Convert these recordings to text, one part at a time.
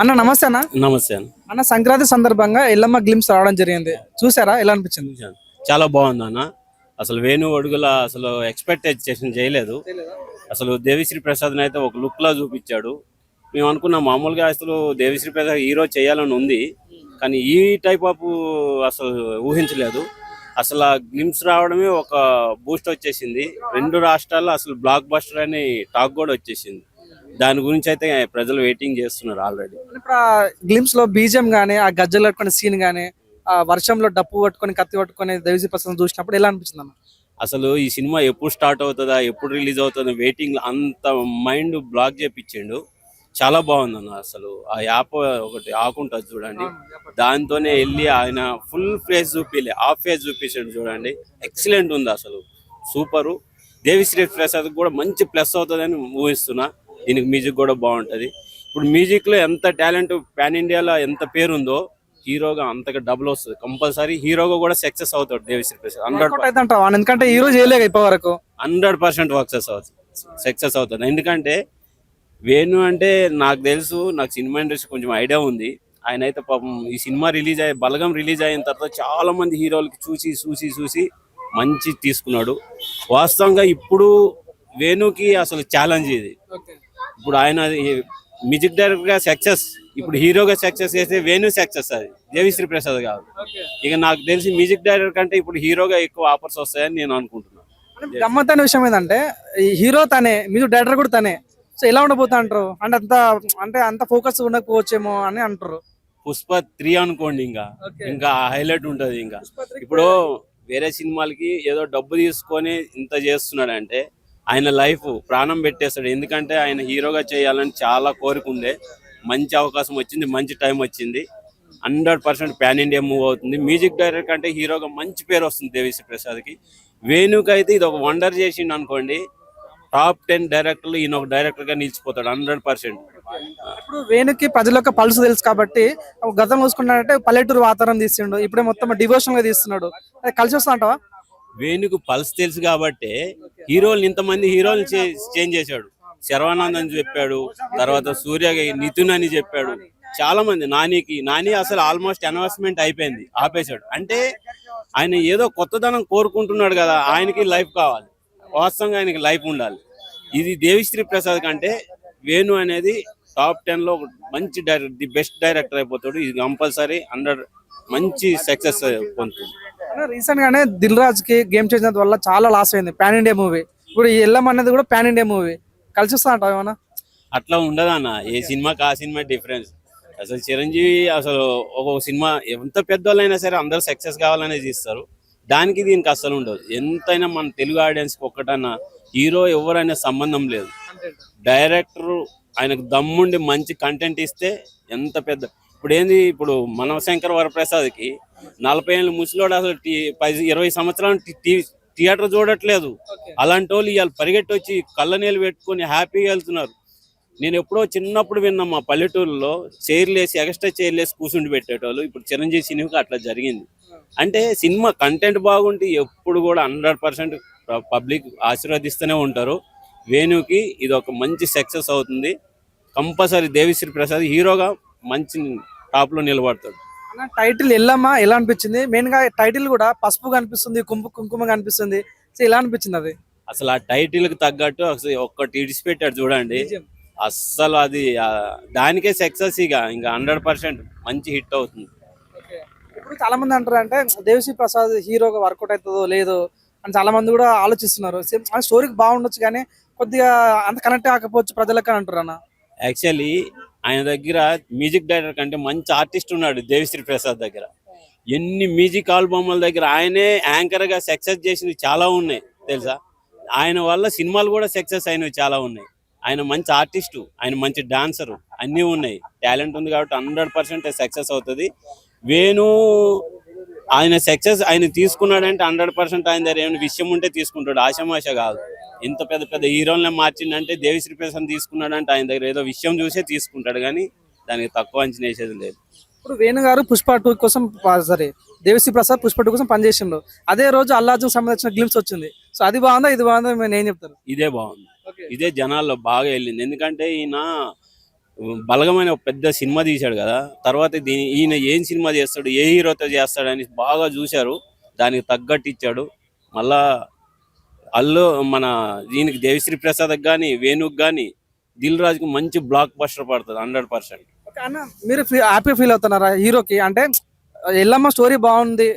అన్న నమస్తే అన్న. నమస్తే అన్న. అన్న సంక్రాంతి సందర్భంగా ఎల్లమ్మ గ్లిమ్స్ రావడం జరిగింది, చూసారా? ఎలా అనిపించింది? చూశాను. చాలా బాగుంది అన్న. అసలు వేణు అడుగుల అసలు ఎక్స్పెక్టేషన్ చేయలేదు. అసలు దేవిశ్రీ ప్రసాద్ అయితే ఒక లుక్ లా చూపించాడు. మేము అనుకున్నాం మామూలుగా అసలు దేవిశ్రీ ప్రసాద్ హీరో చేయాలని ఉంది, కానీ ఈ టైప్ ఆఫ్ అసలు ఊహించలేదు. అసలు ఆ గ్లిమ్స్ రావడమే ఒక బూస్ట్ వచ్చేసింది. రెండు రాష్ట్రాల్లో అసలు బ్లాక్ బస్టర్ అని టాక్ కూడా వచ్చేసింది. దాని గురించి అయితే ప్రజలు వెయిటింగ్ చేస్తున్నారు ఆల్రెడీ. ఇప్పుడు ఆ గ్లిమ్స్ లో బీజం గానీ, ఆ గజ్జలు కట్టుకునే సీన్ గానీ, ఆ వర్షంలో డప్పు పట్టుకొని కత్తి పట్టుకొని దేవిశ్రీ ప్రసాద్ చూసినప్పుడు ఎలా అనిపించింది అన్న? అసలు ఈ సినిమా ఎప్పుడు స్టార్ట్ అవుతుందా, ఎప్పుడు రిలీజ్ అవుతుందా వెయిటింగ్, అంత మైండ్ బ్లాక్ చేపించిండు. చాలా బాగుంది అన్న. అసలు ఆ యాప్ ఒకటి ఆకుంటుంది చూడండి, దాంతోనే వెళ్ళి ఆయన ఫుల్ ఫేజ్ చూపిలే, హాఫ్ ఫేజ్ చూపించాడు చూడండి. ఎక్సలెంట్ ఉంది అసలు, సూపరు. దేవిశ్రీ ప్రసాద్ కూడా మంచి ప్లస్ అవుతుందని ఊహిస్తున్నా. దీనికి మ్యూజిక్ కూడా బాగుంటుంది. ఇప్పుడు మ్యూజిక్లో ఎంత టాలెంట్, పాన్ ఇండియాలో ఎంత పేరుందో, హీరోగా అంతగా డబుల్ వస్తుంది. కంపల్సరీ హీరోగా కూడా సక్సెస్ అవుతాడు దేవిశ్రీ ప్రసాద్. 100% ఎందుకంటే హీరో చేయలేక ఇప్పటి వరకు 100% సక్సెస్ అవుతుంది. ఎందుకంటే వేణు అంటే నాకు తెలుసు, నాకు సినిమా ఇండస్ట్రీ కొంచెం ఐడియా ఉంది. ఆయన అయితే పాపం ఈ సినిమా బలగం రిలీజ్ అయిన తర్వాత చాలా మంది హీరోలకి చూసి చూసి చూసి మంచి తీసుకున్నాడు. వాస్తవంగా ఇప్పుడు వేణుకి అసలు ఛాలెంజ్ ఇది. ఇప్పుడు ఆయన మ్యూజిక్ డైరెక్టర్ గా సక్సెస్, ఇప్పుడు హీరోగా సక్సెస్ చేస్తే వేణు సక్సెస్, అది దేవిశ్రీ ప్రసాద్ కాదు. ఇక నాకు తెలిసి మ్యూజిక్ డైరెక్టర్ కంటే ఇప్పుడు హీరోగా ఎక్కువ ఆఫర్స్ వస్తాయని నేను అనుకుంటున్నాను. గమ్మత్తైన విషయం ఏంటంటే ఈ హీరో తనే, మ్యూజిక్ డైరెక్టర్ కూడా తనే. సో ఎలా ఉండబోతా అంటారు? అంటే అంత ఫోకస్ ఉండకపోవచ్చేమో అని అంటారు. పుష్ప 3 అనుకోండి, ఇంకా హైలైట్ ఉంటది. ఇంకా ఇప్పుడు వేరే సినిమాలకి ఏదో డబ్బు తీసుకొని ఇంత చేస్తున్నాడంటే ఆయన లైఫ్ ప్రాణం పెట్టేస్తాడు. ఎందుకంటే ఆయన హీరోగా చేయాలని చాలా కోరిక ఉండే. మంచి అవకాశం వచ్చింది, మంచి టైం వచ్చింది. 100% పాన్ ఇండియా మూవ్ అవుతుంది. మ్యూజిక్ డైరెక్టర్ అంటే హీరోగా మంచి పేరు వస్తుంది దేవిశ్రీ ప్రసాద్కి. వేణుకి అయితే ఇది ఒక వండర్ చేసిండు అనుకోండి. టాప్ 10 డైరెక్టర్లు ఈయన ఒక డైరెక్టర్ గా నిలిచిపోతాడు 100%. ఇప్పుడు వేణుకి ప్రజల యొక్క పల్స్ తెలుసు కాబట్టి, గతం చూసుకున్నాడంటే పల్లెటూరు వాతావరణం తీసిండు, ఇప్పుడే మొత్తం డివోషన్ గా తీస్తున్నాడు. కలిసి వస్తా అంటావా? వేణుకు పల్స్ తెలుసు కాబట్టి హీరోలు ఇంతమంది హీరోలు చేంజ్ చేశాడు. శర్వానంద్ అని చెప్పాడు, తర్వాత సూర్య నితిన్ అని చెప్పాడు, చాలా మంది. నాని అసలు ఆల్మోస్ట్ అనౌన్స్మెంట్ అయిపోయింది, ఆపేశాడు. అంటే ఆయన ఏదో కొత్తదనం కోరుకుంటున్నాడు కదా, ఆయనకి లైఫ్ కావాలి. వాస్తవంగా ఆయనకి లైఫ్ ఉండాలి. ఇది దేవిశ్రీ ప్రసాద్ కంటే వేణు అనేది టాప్ 10లో మంచి డైరెక్టర్, ది బెస్ట్ డైరెక్టర్ అయిపోతాడు. ఇది కంపల్సరీ 100 మంచి సక్సెస్ పొందుతుంది. రీసెంట్ గానే దిల్ రాజ్ కి గేమ్ చేంజర్ వల్ల చాలా లాస్ అయింది పాన్ ఇండియా మూవీ. ఇప్పుడు ఈ ఎల్లం అనేది కూడా పాన్ ఇండియా మూవీ. కలిసి వస్తా అంటావు ఏమన్నా? అట్లా ఉండదన్న, ఏ సినిమాకి ఆ సినిమా డిఫరెన్స్. అసలు చిరంజీవి అసలు ఒక సినిమా ఎంత పెద్దోళ్ళైనా సరే అందరూ సక్సెస్ కావాలనేది ఇస్తారు. దానికి దీనికి అస్సలు ఉండదు. ఎంతైనా మన తెలుగు ఆడియన్స్కి ఒక్కటన్నా హీరో ఎవరైనా సంబంధం లేదు. డైరెక్టర్ ఆయనకు దమ్ముండి మంచి కంటెంట్ ఇస్తే ఎంత పెద్ద, ఇప్పుడు ఏంది, ఇప్పుడు మనశంకర్ వరప్రసాద్కి 40 ఏళ్ళు ముసలోడు, అసలు 20 సంవత్సరాలు థియేటర్ చూడట్లేదు. అలాంటి వాళ్ళు ఇవాళ పరిగెట్టి వచ్చి కళ్ళ నీళ్ళు పెట్టుకొని హ్యాపీగా వెళ్తున్నారు. నేను ఎప్పుడో చిన్నప్పుడు విన్నా, మా పల్లెటూరులో చైర్లేసి, ఎక్స్ట్రా చైర్లేసి కూర్చుండి పెట్టేటోళ్ళు. ఇప్పుడు చిరంజీవి సినిమాకి అట్లా జరిగింది. అంటే సినిమా కంటెంట్ బాగుంటే ఎప్పుడు కూడా 100% పబ్లిక్ ఆశీర్వదిస్తూనే ఉంటారు. వేణుకి ఇది ఒక మంచి సక్సెస్ అవుతుంది. కంపల్సరీ దేవిశ్రీ ప్రసాద్ హీరోగా మంచి టాప్ లో నిలబడతాడు. టైటిల్ ఎల్లమ్మ ఎలా అనిపించింది? మెయిన్ గా టైటిల్ కూడా పసుపు కనిపిస్తుంది, కుంకుమ కనిపిస్తుంది. సో ఎలా అనిపించింది అది? అసలు ఆ టైటిల్ కి తగ్గట్టు అసలు ఒక్కటి ఇడిచిపెట్టాడు చూడండి. అస్సలు అది దానికే సక్సెస్. ఇంకా 100% మంచి హిట్ అవుతుంది. ఇప్పుడు చాలా మంది అంటారు అంటే దేవిశ్రీ ప్రసాద్ హీరోగా వర్కౌట్ అవుతుందో లేదో అని చాలా మంది కూడా ఆలోచిస్తున్నారు. స్టోరీకి బాగుండొచ్చు కానీ కొద్దిగా అంత కనెక్ట్ కాకపోవచ్చు ప్రజలకు అంటారు అన్న. యాక్చువల్లీ ఆయన దగ్గర మ్యూజిక్ డైరెక్టర్ కంటే మంచి ఆర్టిస్ట్ ఉన్నాడు దేవిశ్రీ ప్రసాద్ దగ్గర. ఎన్ని మ్యూజిక్ ఆల్బమ్ల దగ్గర ఆయనే యాంకర్ గా సక్సెస్ చేసినవి చాలా ఉన్నాయి తెలుసా. ఆయన వల్ల సినిమాలు కూడా సక్సెస్ అయినవి చాలా ఉన్నాయి. ఆయన మంచి ఆర్టిస్టు, ఆయన మంచి డాన్సరు, అన్నీ ఉన్నాయి. టాలెంట్ ఉంది కాబట్టి 100% సక్సెస్ అవుతుంది. వేణు ఆయన సక్సెస్ ఆయన తీసుకున్నాడంటే 100% ఆయన దగ్గర ఏమైనా విషయం ఉంటే తీసుకుంటాడు, ఆశమాష కాదు. ఇంత పెద్ద పెద్ద హీరోలనే మార్చిందంటే దేవిశ్రీ ప్రసాద్ తీసుకున్నాడంటే ఆయన దగ్గర ఏదో విషయం చూసే తీసుకుంటాడు, కానీ దానికి తక్కువ అంచనా వేసేది లేదు. ఇప్పుడు వేణు గారు పుష్ప 2 కోసం, సారీ దేవిశ్రీ ప్రసాద్ పుష్ప 2 కోసం పనిచేసిండు. అదే రోజు అల్లార్జున్ సంబంధించిన గ్లిమ్స్ వచ్చింది. సో అది బాగుందా ఇది బాగుందా నేను ఏం చెప్తాను? ఇదే బాగుంది, ఇదే జనాల్లో బాగా వెళ్ళింది. ఎందుకంటే ఈయన బలగమైన ఒక పెద్ద సినిమా తీశాడు కదా, తర్వాత ఈయన ఏం సినిమా చేస్తాడు, ఏ హీరోతో చేస్తాడని బాగా చూశారు, దానికి తగ్గట్టు ఇచ్చాడు. మళ్ళా అల్లు మన దీనికి దేవిశ్రీ ప్రసాద్కి కానీ వేణుకి కానీ దిల్ రాజుకి మంచి బ్లాక్ బస్టర్ పడుతుంది 100%. ఓకే అన్న, మీరు హ్యాపీ ఫీల్ అవుతున్నారా హీరోకి? అంటే ఎల్లమ్మ స్టోరీ బాగుంది,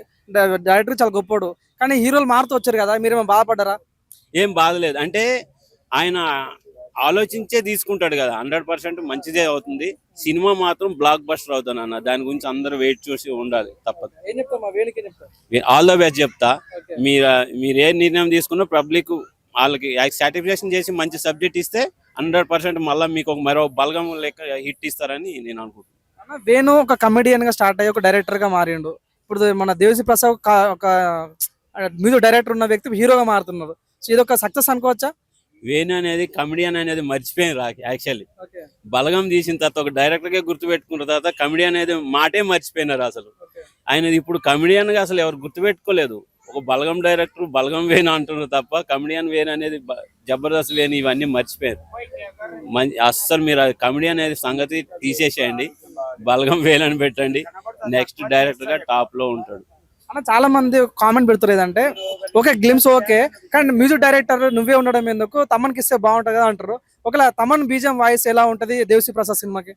డైరెక్టర్ చాలా గొప్పోడు, కానీ హీరోలు మారుతూ వచ్చారు కదా, మీరేమో బాధపడ్డారా? ఏం బాధలేదు, అంటే ఆయన ఆలోచించే తీసుకుంటాడు కదా, 100% మంచిదే అవుతుంది. సినిమా మాత్రం బ్లాక్ బస్టర్ అవుతాను అన్న, దాని గురించి అందరూ వెయిట్ చూసి ఉండాలి, తప్పదు. ఏం చెప్తాం మా వేణుకి చెప్తా. ఆల్ ద బెస్ట్ చెప్తా. ఓకే. మీరు ఏ నిర్ణయం తీసుకున్నా పబ్లిక్ వాళ్ళకి సాటిస్ఫాక్షన్ చేసి మంచి సబ్జెక్ట్ ఇస్తే 100% మళ్ళీ మీకు ఒక మరో బలగం లెక్క హిట్ ఇస్తారని నేను అనుకుంటున్నాను. అన్న, వేణు ఒక కమెడియన్ గా స్టార్ట్ అయ్యి ఒక డైరెక్టర్ గా మారిండు. ఇప్పుడు మన దేవిశ్రీ ప్రసాద్ ఒక మ్యూజిక్ డైరెక్టర్ ఉన్న వ్యక్తి హీరోగా మారుతున్నారు. సో ఇది ఒక సక్సెస్ అనుకోవచ్చా? వేణు అనేది కమెడియన్ అనేది మర్చిపోయింది యాక్చువల్లీ. ఓకే. బలగం తీసిన తర్వాత ఒక డైరెక్టర్ గా గుర్తు పెట్టుకున్న తర్వాత కమెడియన్ అనేది మాటే మర్చిపోయినారు అసలు. ఆయన ఇప్పుడు కమెడియన్ గా అసలు ఎవరు గుర్తు పెట్టుకోలేదు. ఒక బలగం డైరెక్టర్ బలగం వేణు అంటున్నారు తప్ప కమెడియన్ వేణు అనేది జబర్దస్త్ వేణు ఇవన్నీ మర్చిపోయారు. అస్సలు మీరు కమెడియన్ అనేది సంగతి తీసేసేయండి, బలగం వేణు అని పెట్టండి, నెక్స్ట్ డైరెక్టర్ గా టాప్ లో ఉంటాడు. అన్న, చాలా మంది కామెంట్ పెడుతున్నారు ఏదంటే, ఓకే గ్లిమ్స్ ఓకే, కానీ మ్యూజిక్ డైరెక్టర్ నువ్వే ఉండడం ఎందుకు, తమన్కి ఇస్తే బాగుంటుంది కదా అంటారు. ఒకవేళ తమన్ బీజం వాయిస్ ఎలా ఉంటది దేవిశ్రీ ప్రసాద్ సినిమాకి?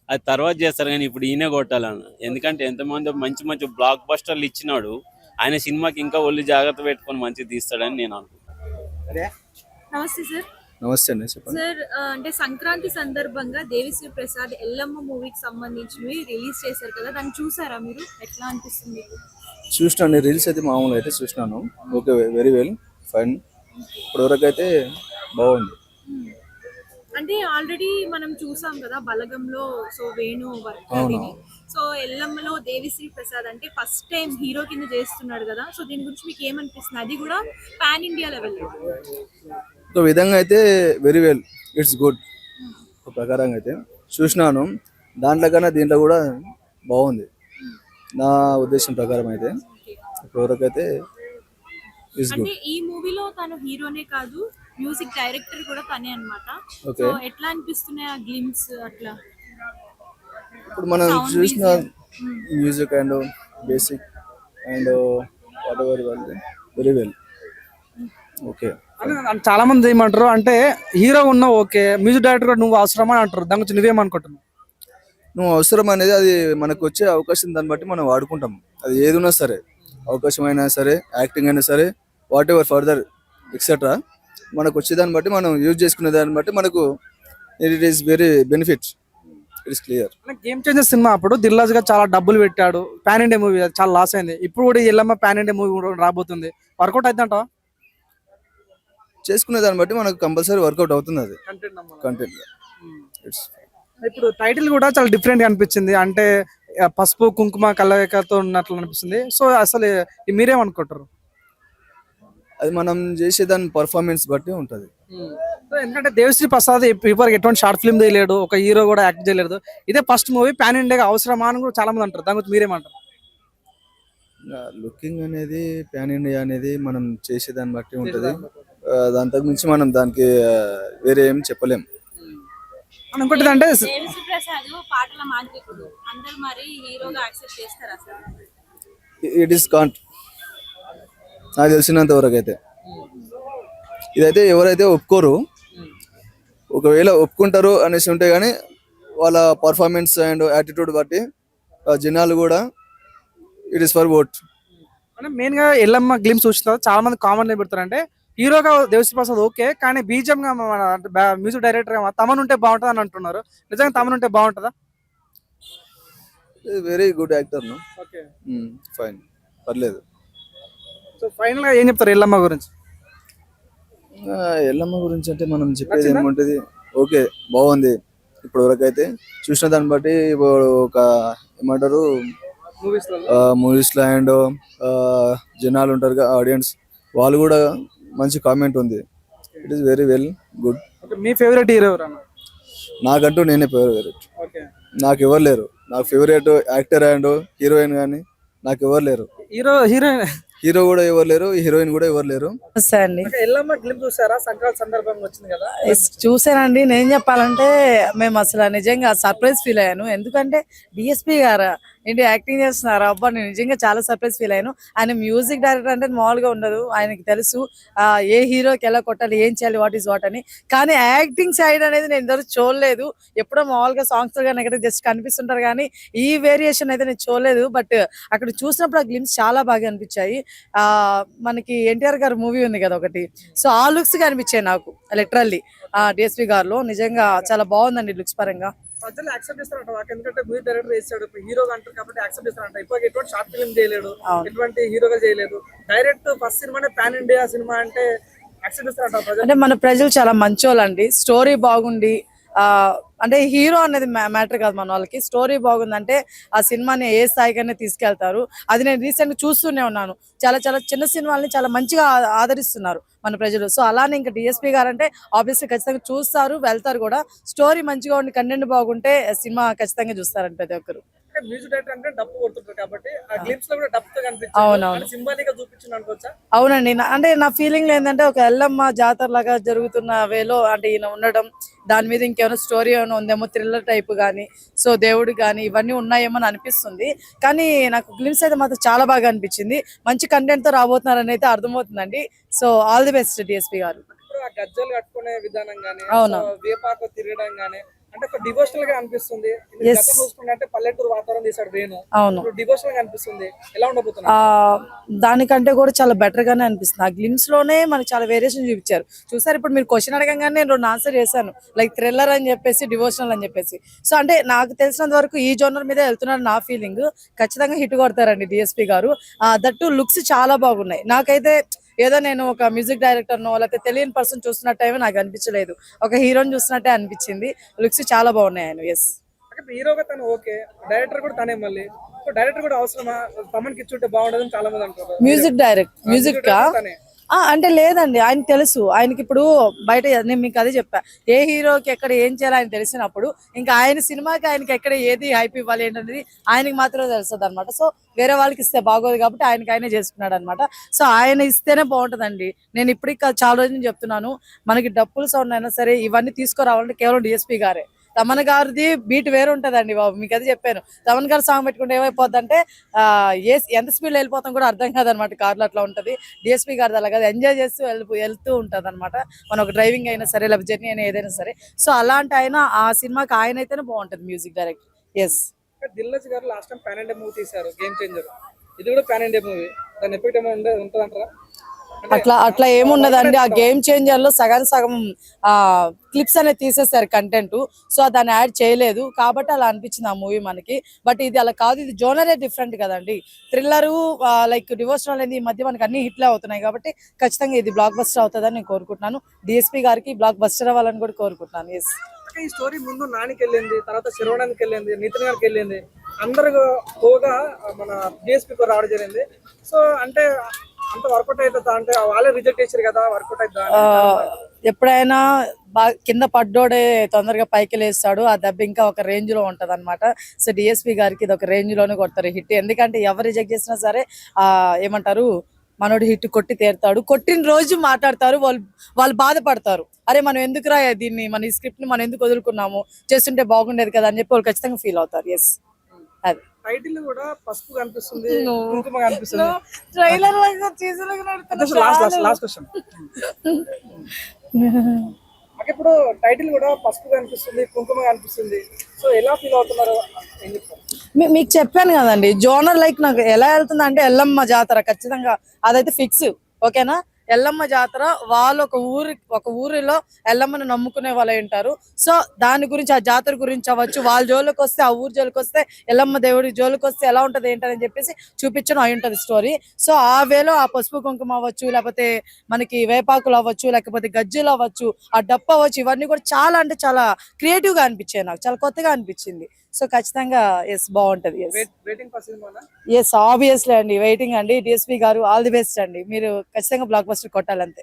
అది తర్వాత చేస్తారు కానీ ఇప్పుడు ఈయనే కొట్టాలన్న, ఎందుకంటే ఎంతమంది మంచి మంచి బ్లాక్ బస్టర్లు ఇచ్చినాడు, ఆయన సినిమాకి ఇంకా ఒళ్ళు జాగ్రత్త పెట్టుకొని మంచిగా తీస్తాడని నేను అనుకుంటున్నాను. నమస్తే సార్. నమస్తే అండి, చెప్పండి. సార్ అంటే సంక్రాంతి సందర్భంగా దేవిశ్రీ ప్రసాద్ ఎల్లమ్మ మూవీకి సంబంధించినవి రిలీజ్ చేశారు కదా, దాన్ని చూసారా మీరు? ఎట్లా అనిపిస్తుంది మీకు? చూసినాను, రీల్స్ అయితే మామూలుగా అయితే చూసినాను. Okay, very well, fine. ఇప్పటివరకు అయితే బాగుంది. అంటే ఆల్రెడీ మనం చూసాం కదా బలగంలో, సో వేణు వర్క్ అదిని. సో ఎల్లమ్మలో దేవిశ్రీ ప్రసాద్ అంటే ఫస్ట్ టైం హీరో కింద చేస్తున్నాడు కదా, సో దీని గురించి మీకు ఏమనిపిస్తుంది? అది కూడా పాన్ ఇండియా లెవెల్లో. ఒక విధంగా అయితే వెరీ వెల్, ఇట్స్ గుడ్. ఒక ప్రకారంగా అయితే చూసినాను, దాంట్లో కన్నా దీంట్లో కూడా బాగుంది నా ఉద్దేశం ప్రకారం అయితే. ఇప్పటివరకు అయితే ఇట్స్ గుడ్. అంటే ఈ మూవీలో తను హీరోనే కాదు, మ్యూజిక్ డైరెక్టర్ కూడా తనే అన్నమాట. ఓకే. సో ఎట్లా అనిపిస్తున్నాయి ఆ గ్లిమ్స్ అట్లా? ఇప్పుడు మనం Sound చూసిన visual. Music and basic and what ever very well. Okay. అన్న, చాలా మంది ఏమంటారు అంటే, హీరో ఉన్నావు ఓకే, మ్యూజిక్ డైరెక్టర్ నువ్వు అవసరమా అంటారు. దాని గురించి నువ్వేమనుకుంటున్నావు? నువ్వు అవసరం అనేది అది మనకు వచ్చే అవకాశం, దాన్ని బట్టి మనం వాడుకుంటాం. అది ఏది ఉన్నా సరే, అవకాశం అయినా సరే, యాక్టింగ్ అయినా సరే, వాట్ ఎవర్ ఫర్దర్ ఎక్సెట్రా, మనకు వచ్చేదాన్ని బట్టి మనం యూజ్ చేసుకునే దాన్ని బట్టి మనకు it is very benefit, it is clear. Game changer cinema అప్పుడు దిల్ రాజు గారు చాలా డబ్బులు పెట్టాడు, పాన్ ఇండియా మూవీ చాలా లాస్ అయింది. ఇప్పుడు కూడా ఈ ఎల్లమ్మ పాన్ ఇండియా మూవీ రాబోతుంది, వర్కౌట్ అవుతుందంటావా? చేసుకునే దాన్ని బట్టి మనకు కంపల్సరీ వర్కౌట్ అవుతుంది అది కంటెంట్. ఇట్స్ ఇప్పుడు టైటిల్ కూడా చాలా డిఫరెంట్ గా అనిపించింది, అంటే పసుపు కుంకుమ కలయికతో ఉన్నట్లు అనిపిస్తుంది. సో అసలు మీరేమనుకుంటారు? అది మనం చేసే దాని పర్ఫార్మెన్స్ బట్టి ఉంటుంది. సో ఎందుకంటే దేవిశ్రీ ప్రసాద్ ఇప్పటివరకు ఎటువంటి షార్ట్ ఫిల్మ్ తీయలేడు, ఒక హీరో కూడా యాక్ట్ చేయలేదు, ఇదే ఫస్ట్ మూవీ పాన్ ఇండియా అవసరమా అని కూడా చాలా మంది అంటారు. దాని గురించి మీరేమంటారు? లుకింగ్ అనేది పాన్ ఇండియా అనేది మనం చేసే దాన్ని బట్టి ఉంటుంది. దాని మించి మనం దానికి వేరే ఏం చెప్పలేం. ఇంకోటి అంటే దేవిశ్రీ ప్రసాద్ పాటల మాంత్రికుడు, అందరూ మరి హీరోగా యాక్సెప్ట్ చేస్తారా సార్? ఇట్ ఈస్ కాంట్, నాకు తెలిసినంత వరకు అయితే. ఇదైతే ఎవరైతే ఒప్పుకోరు, ఒకవేళ ఒప్పుకుంటారు అనేసి ఉంటే కానీ వాళ్ళ పర్ఫార్మెన్స్ అండ్ యాటిట్యూడ్ బట్టి జనాలు కూడా ఇట్ ఈస్ ఫర్ ఓట్. అంటే మెయిన్ గా ఎల్లమ్మ గ్లిమ్స్ చూసిన చాలా మంది కామన్ పెడతారు, అంటే హీరోగా దేవిశ్రీ ప్రసాద్ ఓకే, కానీ బీజం గా మన మ్యూజిక్ డైరెక్టర్ గా తమన్ ఉంటే బాగుంటుంది అని అంటున్నారు. నిజంగా తమన్ ఉంటే బాగుంటుందా? Very good actor, no okay, fine, పర్లేదు. సో ఫైనల్ గా ఏం చెప్తారు ఎల్లమ్మ గురించి? ఎల్లమ్మ గురించి అంటే మనం చెప్పేది ఏముంటుంది, ఓకే బాగుంది. ఇప్పటి వరకు అయితే చూసిన దాన్ని బట్టి ఇప్పుడు ఒక ఏమంటారు మూవీస్ లో అండ్ జనాలు ఉంటారు కదా ఆడియన్స్, వాళ్ళు కూడా మంచి కామెంట్ ఉంది. It is very well good. Me favourite hero ఎవరన్నా? నాకంటూ నేనే ఫేవరెట్, నాకు ఎవరు లేరు. నాకు ఫేవరెట్ యాక్టర్ అండ్ హీరోయిన్ కానీ నాకు ఎవరు లేరు. హీరో కూడా ఎవరు లేరు, హీరోయిన్ కూడా ఎవరు లేరు. నమస్తే అండి. ఎల్లమ్మ గ్లిమ్ చూసారా? సంక్రాంతి సందర్భంగా వచ్చింది కదా. చూసానండి. నేను చెప్పాలంటే మేము అసలు నిజంగా సర్ప్రైజ్ ఫీల్ అయ్యాను. ఎందుకంటే డిఎస్పీ గారు ఏంటి యాక్టింగ్ చేస్తున్నారు, అబ్బా నేను నిజంగా చాలా సర్ప్రైజ్ ఫీల్ అయ్యాను. ఆయన మ్యూజిక్ డైరెక్టర్ అంటే మామూలుగా ఉండదు, ఆయనకి తెలుసు ఏ హీరోకి ఎలా కొట్టాలి, ఏం చేయాలి, వాట్ ఈస్ వాట్ అని. కానీ యాక్టింగ్ సైడ్ అనేది నేను ఇంతవరకు చూడలేదు. ఎప్పుడో మామూలుగా సాంగ్స్ కానీ ఎక్కడ జస్ట్ కనిపిస్తుంటారు కానీ ఈ వేరియేషన్ అయితే నేను చూడలేదు. బట్ అక్కడ చూసినప్పుడు ఆ గ్లిమ్స్ చాలా బాగా అనిపించాయి. మనకి ఎన్టీఆర్ గారు మూవీ ఉంది కదా ఒకటి, సో ఆ లుక్స్ కనిపించాయి నాకు లిటరల్లీ డిఎస్పీ గారిలో. నిజంగా చాలా బాగుందండి లుక్స్ పరంగా. ప్రజలు యాక్సెప్ట్ చేస్తారంట, ఎందుకంటే మ్యూజిక్ డైరెక్టర్ చేస్తాడు, హీరోగా అంటారు కాబట్టి యాక్సెప్ట్ చేస్తారంట. ఇప్పుడు ఎటువంటి షార్ట్ ఫిల్మ్ చేయలేడు, ఎటువంటి హీరోగా చేయలేదు, డైరెక్ట్ ఫస్ట్ సినిమానే పాన్ ఇండియా సినిమా అంటే యాక్సెప్ట్ చేస్తారంట ప్రజలు. అంటే మన ప్రజలు చాలా మంచోళ్ళండి. స్టోరీ బాగుండి అంటే హీరో అనేది మ్యాటర్ కాదు, మన వాళ్ళకి స్టోరీ బాగుందంటే ఆ సినిమాని ఏ స్థాయికైనా తీసుకెళ్తారు. అది నేను రీసెంట్ గా చూస్తూనే ఉన్నాను. చాలా చాలా చిన్న సినిమాలని చాలా మంచిగా ఆదరిస్తున్నారు మన ప్రజలు. సో అలానే ఇంకా డిఎస్పీ గారు అంటే ఆబ్వియస్లీ ఖచ్చితంగా చూస్తారు, వెళ్తారు కూడా. స్టోరీ మంచిగా ఉండి కంటెంట్ బాగుంటే సినిమా ఖచ్చితంగా చూస్తారంట ప్రతి ఒక్కరు. మ్యూజిక్ డైరెక్టర్ అంటే డప్పు కొడుతుంటారు కాబట్టి ఆ గ్లిమ్స్ లో కూడా డప్పు కనిపించింది. అవునవును, సింబాలిక్ గా చూపించింది అనుకోవచ్చా? అవునండి. అంటే నా ఫీలింగ్ ఏంటంటే ఒక ఎల్లమ్మ జాతర లాగా జరుగుతున్న వేలో అంటే ఈయన ఉండడం, దాని మీద ఇంకేమైనా స్టోరీ ఏమైనా ఉందేమో, థ్రిల్లర్ టైప్ కానీ, సో దేవుడు కానీ ఇవన్నీ ఉన్నాయేమో అని అనిపిస్తుంది. కానీ నాకు గ్లిమ్స్ అయితే మాత్రం చాలా బాగా అనిపించింది. మంచి కంటెంట్ తో రాబోతున్నారని అయితే అర్థమవుతుందండి. So all the best DSP గారు. ఇప్పుడు ఆ గజ్జలు కట్టుకునే విధానం గానీ, అవును, వేపాకు తిరగడం గానీ అంటే ఒక డివోషనల్ గా అనిపిస్తుంది. అంటే పల్లెటూరు వాతావరణం తీసాడు వేణు, అవును, డివోషనల్ గా అనిపిస్తుంది. ఎలా ఉండబోతుంది? దానికంటే కూడా చాలా బెటర్ గానే అనిపిస్తుంది. ఆ గ్లిమ్స్ లోనే మనకి చాలా వేరియేషన్ చూపించారు. చూసారు, ఇప్పుడు మీరు క్వశ్చన్ అడగంగానే నేను రెండు ఆన్సర్ చేశాను, లైక్ థ్రిల్లర్ అని చెప్పేసి, డివోషనల్ అని చెప్పేసి. సో అంటే నాకు తెలిసినంత వరకు ఈ జోనర్ మీద వెళ్తున్నారు నా ఫీలింగ్. ఖచ్చితంగా హిట్ కొడతారండి డిఎస్పీ గారు. దట్టు లుక్స్ చాలా బాగున్నాయి. నాకైతే ఏదో నేను ఒక మ్యూజిక్ డైరెక్టర్ నో లేకపోతే తెలియని పర్సన్ చూస్తున్నట్టు నాకు అనిపించలేదు, ఒక హీరోని చూస్తున్నట్టే అనిపించింది. లుక్స్ చాలా బాగున్నాయి ఆయన. ఎస్, హీరోగా తను ఓకే, డైరెక్టర్ కూడా తనే. మళ్ళీ డైరెక్టర్ కూడా అవసరమా? తమన్కి ఇచ్చుంటే బాగుండదని చాలా మంది అంటారు. మ్యూజిక్ అంటే లేదండి, ఆయనకి తెలుసు. ఆయనకి ఇప్పుడు బయట నేను మీకు అదే చెప్పా, ఏ హీరోకి ఎక్కడ ఏం చేయాలి ఆయన తెలిసినప్పుడు ఇంకా ఆయన సినిమాకి ఆయనకి ఎక్కడ ఏది హైప్ ఇవ్వాలి ఏంటనేది ఆయనకి మాత్రమే తెలుస్తుంది అనమాట. సో వేరే వాళ్ళకి ఇస్తే బాగోదు కాబట్టి ఆయనకి చేసుకున్నాడు అనమాట. సో ఆయన ఇస్తేనే బాగుంటుందండి. నేను ఇప్పటికి చాలా రోజులు చెప్తున్నాను, మనకి డప్పుల సౌండ్ అయినా సరే ఇవన్నీ తీసుకురావాలంటే కేవలం డిఎస్పీ గారే. తమన్ గారిది బీట్ వేరు ఉంటదండి బాబు, మీకు అది చెప్పాను. తమన్ గారు సాంగ్ పెట్టుకుంటే ఏమైపోద్ది అంటే ఎంత స్పీడ్ వెళ్ళిపోతాం కూడా అర్థం కాదనమాట, కార్లో అట్లా ఉంటది. డిఎస్పీ గారిది అలా కాదు, ఎంజాయ్ చేస్తూ వెళ్తూ ఉంటది అనమాట. మన ఒక డ్రైవింగ్ అయినా సరే లేకపోతే జర్నీ అయినా ఏదైనా సరే. సో అలాంటి ఆయన ఆ సినిమాకి ఆయన అయితేనే బాగుంటది మ్యూజిక్ డైరెక్టర్. ఎస్, దిల్రాజు గారు last time pan India movie తీశారు, గేమ్ చేంజర్. ఇది కూడా పాన్ ఇండియా మూవీ, దాని ఎఫెక్ట్ ఏమైనా ఉంటుందంటారా? అట్లా ఏముండదండి. ఆ గేమ్ చేంజర్ లో సగం క్లిప్స్ అనేది తీసేసారు కంటెంట్, సో దాన్ని యాడ్ చేయలేదు కాబట్టి అలా అనిపించింది ఆ మూవీ మనకి. బట్ ఇది అలా కాదు, ఇది జోనరే డిఫరెంట్ కదండి. థ్రిల్లరు లైక్ డివోషనల్ అనేది ఈ మధ్య మనకి అన్ని హిట్లే అవుతున్నాయి కాబట్టి ఖచ్చితంగా ఇది బ్లాక్ బస్టర్ అవుతుందని నేను కోరుకుంటున్నాను. డిఎస్పీ గారికి బ్లాక్ బస్టర్ అవ్వాలని కూడా కోరుకుంటున్నాను. ఎస్, ఈ స్టోరీ ముందు నానికి వెళ్ళింది, తర్వాత శిరోడానికి వెళ్ళింది, నితిన్ గారికి వెళ్ళింది, అందరు పోగా మన డిఎస్పీ రావడం జరిగింది. సో అంటే అంత వర్కౌట్ అవుతుందా? అంటే వాళ్ళే రిజెక్ట్ చేశారు కదా, వర్కౌట్ అవుతుందా? ఎప్పుడైనా కింద పడ్డోడే తొందరగా పైకి లేస్తాడు, ఆ దెబ్బ ఇంకా ఒక రేంజ్ లో ఉంటది అనమాట. సో డిఎస్పీ గారికి ఇది ఒక రేంజ్ లోనే కొడతారు హిట్. ఎందుకంటే ఎవరు రిజెక్ట్ చేసినా సరే ఏమంటారు, మనోడు హిట్ కొట్టి తీరుతాడు. కొట్టిన రోజు మాట్లాడతారు, వాళ్ళు బాధపడతారు, అరే మనం ఎందుకు రా దీన్ని, మన ఈ స్క్రిప్ట్ ని మనం ఎందుకు వదులుకున్నాము, చేస్తుంటే బాగుండేది కదా అని చెప్పి వాళ్ళు ఖచ్చితంగా ఫీల్ అవుతారు. ఎస్, అది టైటిల్ కూడా పసుపు కనిపిస్తుంది, కుంకుమ కనిపిస్తుంది. Trailer last question. ఇప్పుడు టైటిల్ కూడా పసుపు కనిపిస్తుంది, కుంకుమ కనిపిస్తుంది. సో ఎలా ఫీల్ అవుతున్నారు? మీకు చెప్పాను కదండి, జోనర్ లైక్ నాకు ఎలా వెళ్తుంది అంటే ఎల్లమ్మ జాతర ఖచ్చితంగా అదైతే ఫిక్స్. ఓకేనా, ఎల్లమ్మ జాతర వాళ్ళు ఒక ఊరిలో ఎల్లమ్మను నమ్ముకునే వాళ్ళు ఉంటారు. సో దాని గురించి, ఆ జాతర గురించి అవ్వచ్చు, వాళ్ళ జోలికి వస్తే, ఆ ఊరి జోలికి వస్తే, ఎల్లమ్మ దేవుడి జోలికి వస్తే ఎలా ఉంటది ఏంటని చెప్పేసి చూపించడం అయి ఉంటది స్టోరీ. సో ఆ వేలో ఆ పసుపు కుంకుమ అవ్వచ్చు, లేకపోతే మనకి వేపాకులు అవ్వచ్చు, లేకపోతే గజ్జలు అవ్వచ్చు, ఆ డప్పు అవ్వచ్చు, ఇవన్నీ కూడా చాలా అంటే చాలా క్రియేటివ్ గా అనిపించాయి నాకు, చాలా కొత్తగా అనిపించింది. సో ఖచ్చితంగా ఎస్ బాగుంటది. ఎస్ ఆబ్వియస్లీ అండి, వెయిటింగ్ అండి. డిఎస్పీ గారు ఆల్ ది బెస్ట్ అండి, మీరు ఖచ్చితంగా బ్లాక్ బస్టర్ కొట్టాలంతే.